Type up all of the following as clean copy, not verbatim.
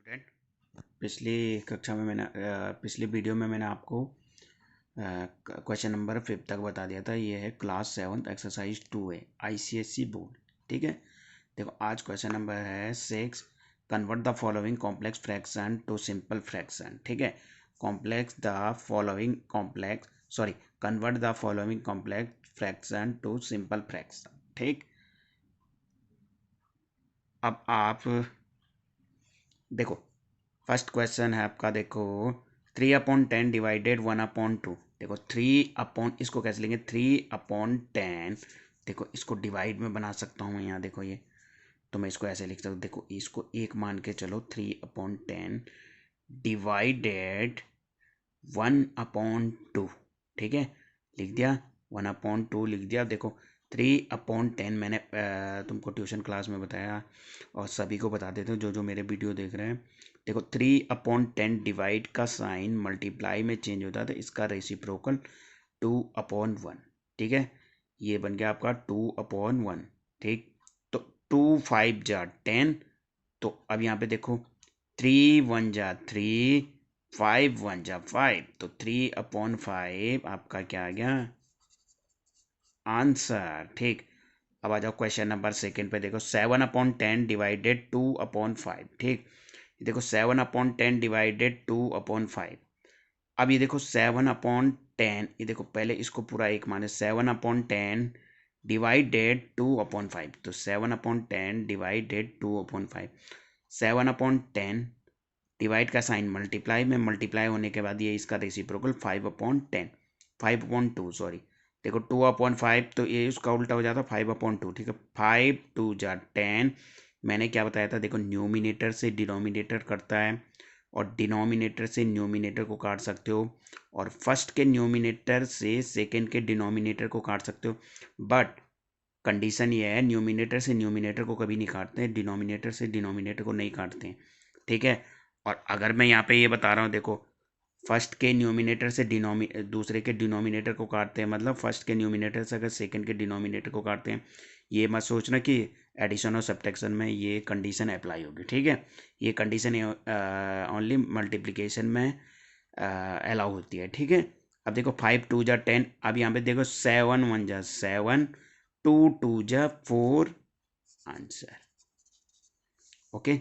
Student, पिछली video में मैंने आपको क्वेश्चन नंबर 5 तक बता दिया था। ये है class 7 exercise 2A ICSE board. ठीक है, देखो आज क्वेश्चन नंबर है 6। Convert the following complex fraction to simple fraction. ठीक है, convert the following complex fraction to simple fraction. ठीक, अब आप देखो, फर्स्ट क्वेश्चन है आपका। देखो 3/10 डिवाइडेड 1/2। देखो 3 इसको कैसे लेंगे, 3/10। देखो इसको डिवाइड में बना सकता हूँ यहाँ। देखो ये तो मैं इसको ऐसे लिख सकता हूँ। देखो इसको एक मान के चलो, 3/10 डिवाइडेड 1/2। ठीक है, लिख दिया, 1/2 लिख दिया। देखो 3/10 मैंने तुमको ट्यूशन क्लास में बताया और सभी को बता देते हो जो जो मेरे वीडियो देख रहे हैं। देखो 3/10 डिवाइड का साइन मल्टीप्लाई में चेंज होता है, तो इसका रेसिप्रोकल 2/1। ठीक है, ये बन गया आपका 2/1। ठीक, तो 2 5 जा 10। तो अब यहाँ पे देखो 3 1 जा 3, 5 1 जा 5, तो 3/5 आपका क्या आ गया, आंसर। ठीक, अब आ जाओ क्वेश्चन नंबर सेकंड पे। देखो 7/10 डिवाइडेड 2/5। ठीक, देखो 7/10 डिवाइडेड 2/5। अब ये देखो 7/10, ये देखो पहले इसको पूरा एक माने, 7/10 डिवाइडेड 2/5। तो 7/10 डिवाइडेड 2/5, 7/10 डिवाइड का साइन मल्टीप्लाई में, मल्टीप्लाई होने के बाद ये इसका रेसिप्रोकल 5/10, 5/2 सॉरी। देखो 2/5 तो ये उसका उल्टा हो जाता 5/2। ठीक है, 5 2 जा 10। मैंने क्या बताया था, देखो न्यूमिनेटर से डिनोमिनेटर करता है और डिनोमिनेटर से न्यूमिनेटर को काट सकते हो, और फर्स्ट के न्यूमिनेटर से सेकंड के डिनोमिनेटर को काट सकते हो। बट कंडीशन ये है, न्यूमिनेटर से न्यूमिनेटर को कभी नहीं काटते हैं, डिनोमिनेटर से डिनोमिनेटर को नहीं काटते हैं। ठीक है, और अगर मैं यहाँ पे ये बता रहा हूँ, देखो फर्स्ट के न्यूमिनेटर से दूसरे के डिनोमिनेटर को काटते हैं, मतलब फर्स्ट के न्यूमिनेटर से अगर सेकंड के डिनोमिनेटर को काटते हैं, ये मत सोचना कि एडिशन और सब्ट्रैक्शन में ये कंडीशन अप्लाई होगी। ठीक है, ये कंडीशन ओनली मल्टीप्लिकेशन में अलाउ होती है। ठीक है, अब देखो 5 2 जा 10। अब यहाँ पे देखो 7 1 जा 7, 2 2 जा 4, आंसर। ओके,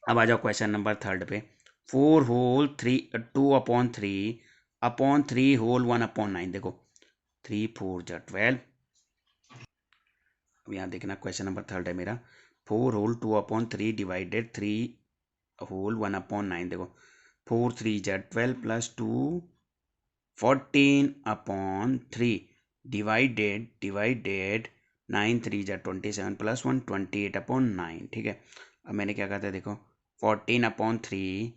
अब आ जाओ क्वेश्चन नंबर थर्ड पे। 4 होल 3 2/3 होल 1/9। देखो 3 4 जा 12। अब यहाँ देखना, क्वेश्चन नंबर थर्ड है मेरा। 4 होल 2/3 डिवाइडेड 3 होल 1/9। देखो 4 3 जा 12 प्लस 2 14/3 डिवाइडेड 9 3 जा 27 प्लस 1 28/9। ठीक है, अब मैंने क्या कहा था, देखो 14/3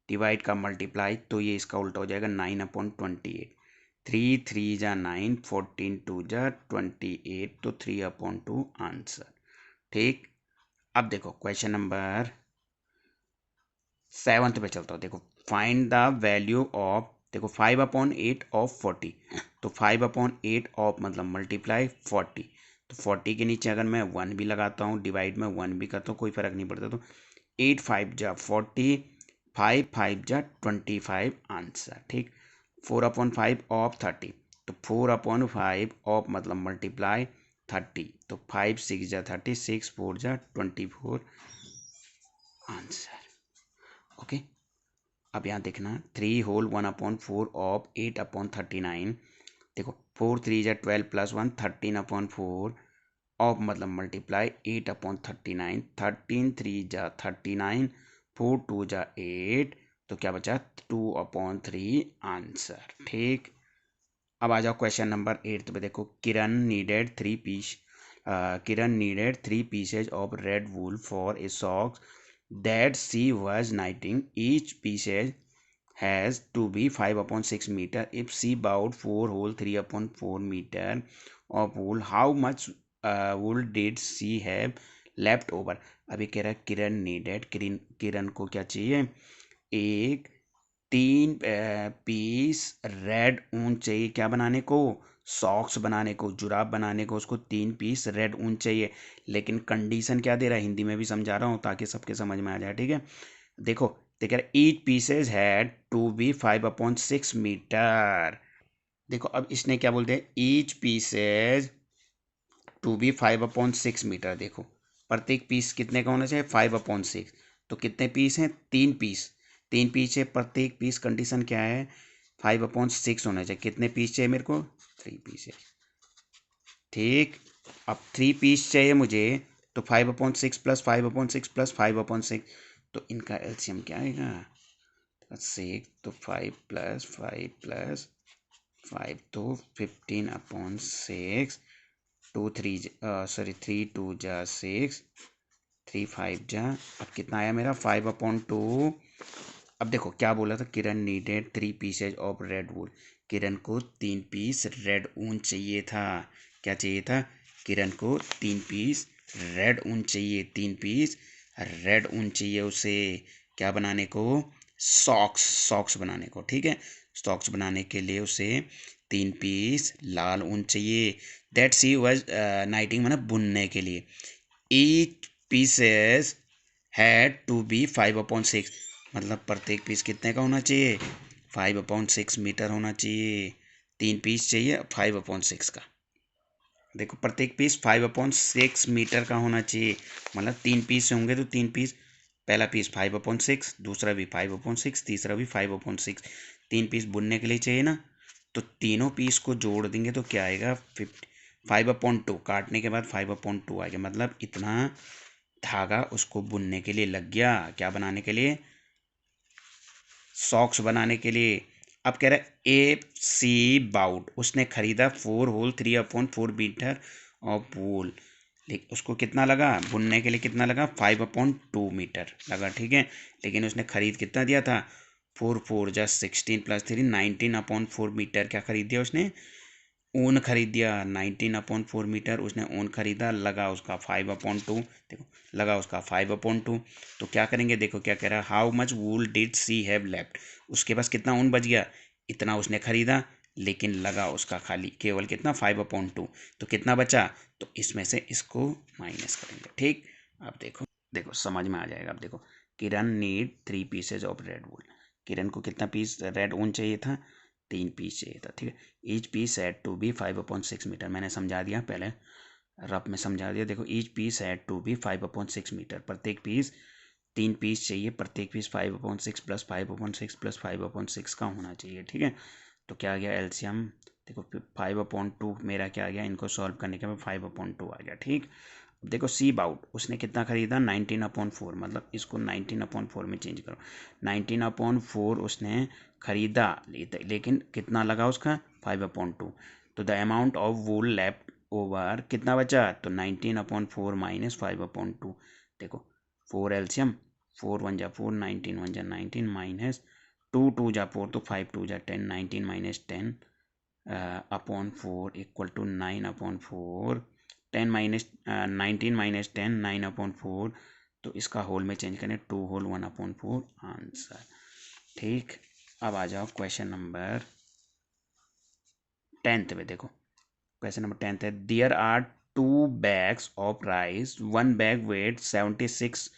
डिवाइड का मल्टीप्लाई, तो ये इसका उल्टा हो जाएगा 9/28। 3 3 जा 9, 14 2 जा 28, तो 3/2 आंसर। ठीक, अब देखो क्वेश्चन नंबर 7 पे चलता हूँ। देखो फाइंड द वैल्यू ऑफ, देखो 5/8 ऑफ 40। तो 5/8 ऑफ मतलब मल्टीप्लाई 40। तो 40 के नीचे अगर मैं 1 भी लगाता हूँ, डिवाइड में 1 भी करता हूँ, कोई फर्क नहीं पड़ता। तो 8 5 जा 40, 5 5 जा 25, आंसर। ठीक, 4/5 ऑफ 30। तो 4/5 ऑफ मतलब मल्टीप्लाई 30। तो 5 6 जा 36, 4 जा 24, आंसर। ओके, अब यहाँ देखना 3 होल 1/4 ऑफ 8/39। देखो 4 3 जा 12 प्लस 1 13/4 ऑफ मतलब मल्टीप्लाई 8/39। 13 3 जा 39, 4 2 जा 8, तो क्या बचा 2/3, आंसर। ठीक, अब आ जाओ क्वेश्चन नंबर 8 पे। देखो किरण needed 3 pieces of red wool for a sock that she was knitting. Each piece has to be 5/6 meter. If she bought 4 whole 3/4 meter of wool, how much wool did she have left over? अभी कह रहा है किरण needed, किरण को क्या चाहिए, एक 3 piece red ऊन चाहिए। क्या बनाने को, सॉक्स बनाने को, जुराब बनाने को उसको 3 पीस रेड ऊन चाहिए। लेकिन कंडीशन क्या दे रहा है, हिंदी में भी समझा रहा हूँ ताकि सबके समझ में आ जाए। ठीक है, देखो देखो each pieces had to be 5/6 metre. देखो अब इसने क्या बोलते हैं, each pieces to be 5/6 metre. देखो प्रत्येक पीस कितने का होना चाहिए, 5/6। तो कितने पीस हैं, 3 पीस। 3 पीस है, प्रत्येक पीस कंडीशन क्या है, 5/6 होना चाहिए। कितने पीस चाहिए मेरे को, 3 पीस है। ठीक, अब 3 पीस चाहिए मुझे, तो 5/6 प्लस 5/6 प्लस 5/6, तो इनका एलसीएम क्या आएगा, 6। तो 5 + 5 + 5 तो 15/6। 3 2 जा 3 5 जा, अब कितना आया मेरा, 5/2। अब देखो क्या बोला था, किरण नीडेड 3 पीसेज ऑफ रेड वूल। किरण को 3 पीस रेड ऊन चाहिए था। क्या चाहिए था, किरण को 3 पीस रेड ऊन चाहिए। 3 पीस रेड ऊन चाहिए उसे, क्या बनाने को, सॉक्स। सॉक्स बनाने को, ठीक है। सॉक्स बनाने के लिए उसे 3 पीस लाल ऊन चाहिए। दैट सी वॉज नाइटिंग, मतलब बुनने के लिए। Each pieces had to be 5/6, मतलब प्रत्येक पीस कितने का होना चाहिए, 5/6 मीटर होना चाहिए। 3 पीस चाहिए 5/6 का। देखो प्रत्येक पीस 5/6 मीटर का होना चाहिए, मतलब 3 पीस होंगे तो 3 पीस, पहला पीस 5/6, दूसरा भी 5/6, तीसरा भी 5/6। 3 पीस बुनने के लिए चाहिए ना, तो तीनों पीस को जोड़ देंगे तो क्या आएगा, 5/2। काटने के बाद 5/2 आएगा, मतलब इतना धागा उसको बुनने के लिए लग गया, क्या बनाने के लिए, सॉक्स बनाने के लिए। अब कह रहा है ए सी बाउट, उसने खरीदा 4 होल 3/4 मीटर ऑफ वूल। लेकिन उसको कितना लगा, बुनने के लिए कितना लगा, 5/2 मीटर लगा, ठीक है। लेकिन उसने खरीद कितना दिया था, 4 4 जा 16 + 3 19/4 मीटर क्या खरीद दिया उसने, ऊन खरीद दिया। 19/4 मीटर उसने ऊन खरीदा, लगा उसका 5/2। देखो लगा उसका 5/2। तो क्या करेंगे, देखो क्या कह रहा है, how much wool did she have left. उसके पास कितना ऊन बच गया, इतना उसने खरीदा, लेकिन लगा उसका खाली केवल कितना, 5/2। तो कितना बचा, तो इसमें से इसको माइनस करेंगे, ठीक। अब देखो देखो समझ में आ जाएगा। अब देखो, किरण नीड 3 पीसेज ऑफ रेड वूल। किरण को कितना पीस रेड ऊन चाहिए था, 3 पीस चाहिए था, ठीक है। Each piece had to be 5/6 metre, मैंने समझा दिया पहले, रफ में समझा दिया। देखो each piece had to be 5/6 metre, प्रत्येक पीस 3 पीस चाहिए, प्रत्येक पीस 5/6 प्लस 5/6 प्लस 5/6 का होना चाहिए, ठीक है। तो क्या आ गया एलसीएम, देखो 5/2 मेरा क्या आ गया, इनको सॉल्व करने के बाद 5/2 आ गया, ठीक। अब देखो सी बाउट, उसने कितना खरीदा, 19/4, मतलब इसको 19/4 में चेंज करो। 19/4 उसने खरीदा, लेकिन कितना लगा उसका, 5/2। तो the amount of wool left over कितना बचा, तो 19/4 माइनस 5/2। देखो 4 एल्सियम, 4 1 जा 4, 19 1 जा 19 माइनस 2 2 जा 4, तो 5 2 जा 10, 19 - 10 अपॉन 4 इक्वल टू 9/4। 19 - 10 9/4, तो इसका होल में चेंज करें, 2 होल 1/4 आंसर, ठीक। अब आ जाओ क्वेश्चन नंबर 10th पे। देखो क्वेश्चन नंबर 10th है, there are 2 bags of rice, one bag weight 76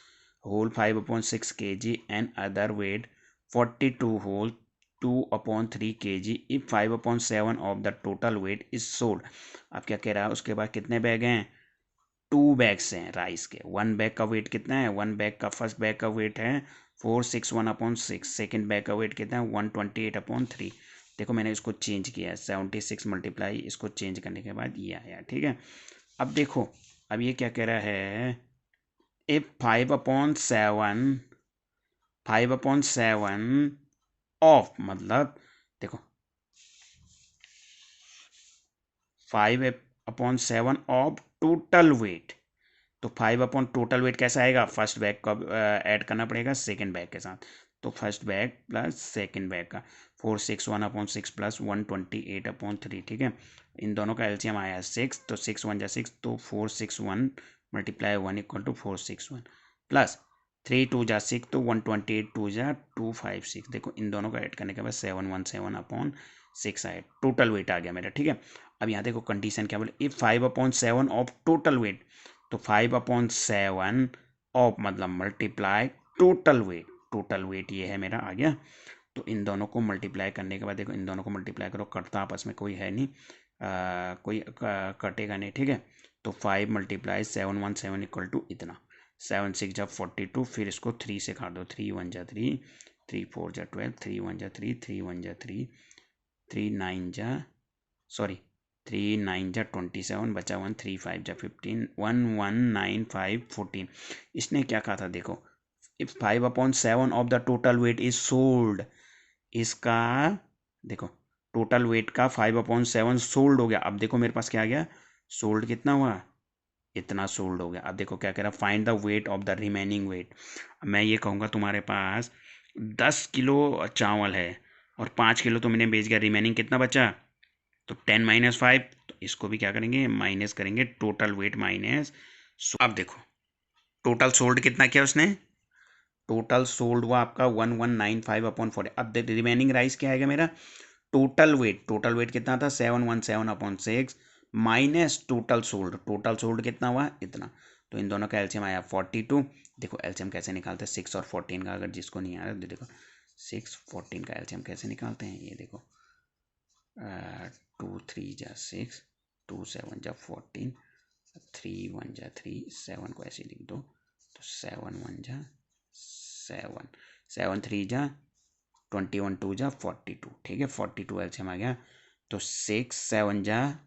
whole 5/6 kg and other weight 42 whole 2/3 kg। If 5/7 of the total weight is sold. अब क्या कह रहा है, उसके बाद कितने बैग हैं, 2 बैग्स हैं राइस के। वन बैग का वेट कितना है, वन बैग का, फर्स्ट बैग का वेट है 461/6, सेकेंड बैग का वेट कितना है 128/3। देखो मैंने इसको चेंज किया है, 76 मल्टीप्लाई इसको चेंज करने के बाद ये आया, ठीक है। अब देखो, अब ये क्या कह रहा है, इफ 5/7 ऑफ, मतलब देखो 5/7 ऑफ टोटल वेट, तो 5/टोटल वेट कैसा आएगा, फर्स्ट बैग का ऐड करना पड़ेगा सेकेंड बैग के साथ। तो first bag plus second bag का 461/6 प्लस 128/3, ठीक है। इन दोनों का एलसीएम आया 6, तो 6 1 जा 6, तो 461 × 1 इक्वल टू 461 प्लस 3 2 जा 6, तो 128 2 जा 256। देखो इन दोनों का ऐड करने के बाद 717/6 आया, टोटल वेट आ गया मेरा, ठीक है। अब यहाँ देखो कंडीशन क्या बोले, इफ 5/7 ऑफ टोटल वेट, तो 5/7 ऑफ मतलब multiply total weight, total weight ये है मेरा, आ गया। तो इन दोनों को मल्टीप्लाई करने के बाद देखो, इन दोनों को मल्टीप्लाई करो, कटता आपस में कोई है नहीं, कोई कटेगा नहीं, ठीक है। तो 5 × 717 इक्वल टू इतना, 7 6 जा 42, फिर इसको 3 से काट दो, 3 1 जा 3, 3 4 जा 12, 3 1 जा 3, 3 1 जा 3, 3 9 जा 27, बचा 1, 3 5 जा 15, 1 1 9 5 14। इसने क्या कहा था देखो, if 5/7 of the total weight is sold, इसका देखो टोटल वेट का 5/7 सोल्ड हो गया। अब देखो मेरे पास क्या आ गया, सोल्ड कितना हुआ, इतना सोल्ड हो गया। अब देखो क्या कह रहा, find the weight of the remaining weight. मैं ये कहूँगा तुम्हारे पास 10 किलो चावल है और 5 किलो तो मैंने बेच गया, रिमेनिंग कितना बचा, तो 10 - 5, तो इसको भी क्या करेंगे, माइनस करेंगे, टोटल वेट माइनस। अब देखो टोटल सोल्ड कितना किया उसने, टोटल सोल्ड हुआ आपका 1195/40। अब रिमेनिंग राइस क्या आएगा मेरा, टोटल वेट कितना था 717/6 माइनस टोटल सोल्ड कितना हुआ इतना। तो इन दोनों का एलसीएम आया 42। देखो एलसीएम कैसे निकालते हैं 6 और 14 का, अगर जिसको नहीं आ रहा तो देखो 6 14 का एलसीएम कैसे निकालते हैं, ये देखो 2 3 जा 6, 2 7 जा 14, 3 1 जा 3, 7 को ऐसे लिख दो, तो 7 1 जा 7, 7 3 जा 21, 2 जा 42, ठीक है। 42 एलसीएम आ गया, तो 6 7 जा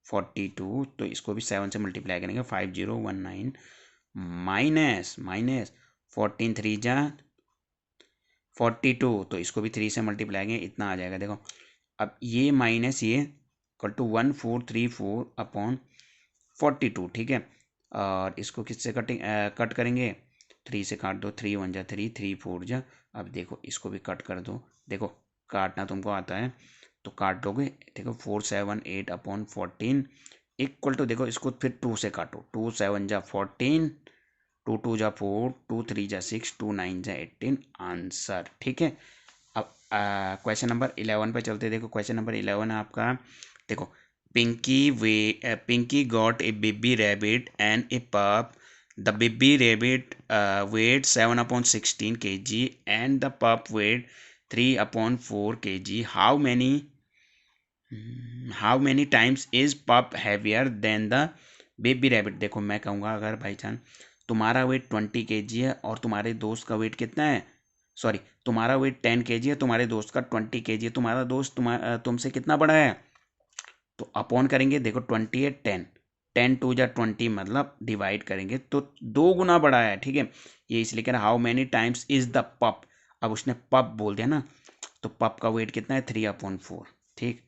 42, तो इसको भी 7 से मल्टीप्लाई करेंगे, 5019 माइनस 14 3 जा 42, तो इसको भी 3 से मल्टीप्लाई करेंगे, इतना आ जाएगा। देखो अब ये माइनस ये इक्वल टू 1434/42, ठीक है। और इसको किससे कट करेंगे, 3 से काट दो, 3 1 जा 3, 3 4 जा, अब देखो इसको भी कट कर दो, देखो काटना तुमको आता है तो काट दोगे, देखो 478/14 इक्वल टू, देखो इसको फिर 2 से काटो, 2 7 जा 14, 2 2 जा 4, 2 3 जा 6, 2 9 जा 18, आंसर, ठीक है। अब क्वेश्चन नंबर 11 पे चलते, देखो क्वेश्चन नंबर 11 है आपका, देखो Pinky got a baby rabbit and a pup, the baby rabbit weighed 7/16 kg and the pup weighed 3/4 kg. How many times is pup heavier than the baby rabbit? देखो मैं कहूँगा, अगर भाई जान तुम्हारा वेट 20 kg है और तुम्हारे दोस्त का वेट कितना है, तुम्हारा वेट 10 kg है, तुम्हारे दोस्त का 20 kg है, तुम्हारा दोस्त तुमसे कितना बड़ा है, तो अपॉन करेंगे, देखो 20 है 10, 10 2 जा 20, मतलब डिवाइड करेंगे तो 2 गुना बड़ा है, ठीक है। ये इसलिए कह रहा how many times is the पप, अब उसने पप बोल दिया ना, तो पप का वेट कितना है 3/4, ठीक।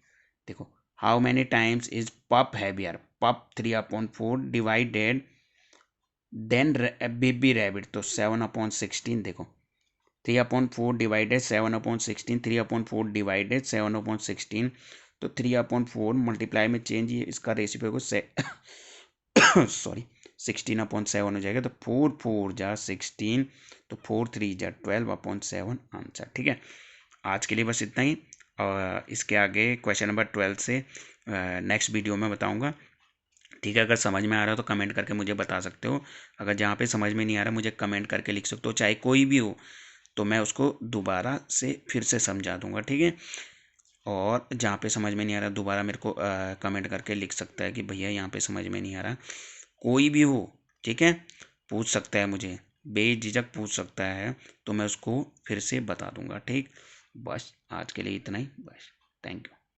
देखो हाउ मेनी टाइम्स इज पप हैवियर, पप 3/4 डिवाइडेड देन बेबी रैबिट, तो 7/16, देखो 3/4 डिवाइडेड 7/16, 3/4 डिवाइडेड 7/16, तो 3/4 मल्टीप्लाई में चेंज, ये इसका रेसिपी को 16/7 हो जाएगा, तो 4 4 जा 16, तो 4 3 जा 12/7 आंसर, ठीक है। आज के लिए बस इतना ही, और इसके आगे क्वेश्चन नंबर 12 से नेक्स्ट वीडियो में बताऊंगा, ठीक है। अगर समझ में आ रहा हो तो कमेंट करके मुझे बता सकते हो, अगर जहाँ पे समझ में नहीं आ रहा मुझे कमेंट करके लिख सकते हो, चाहे कोई भी हो, तो मैं उसको दोबारा से फिर से समझा दूंगा, ठीक है। और जहाँ पे समझ में नहीं आ रहा दोबारा मेरे को कमेंट करके लिख सकता है कि भैया यहाँ पे समझ में नहीं आ रहा, कोई भी हो, ठीक है, पूछ सकता है मुझे, बेझिझक पूछ सकता है, तो मैं उसको फिर से बता दूंगा, ठीक। बस आज के लिए इतना ही, बस, थैंक यू।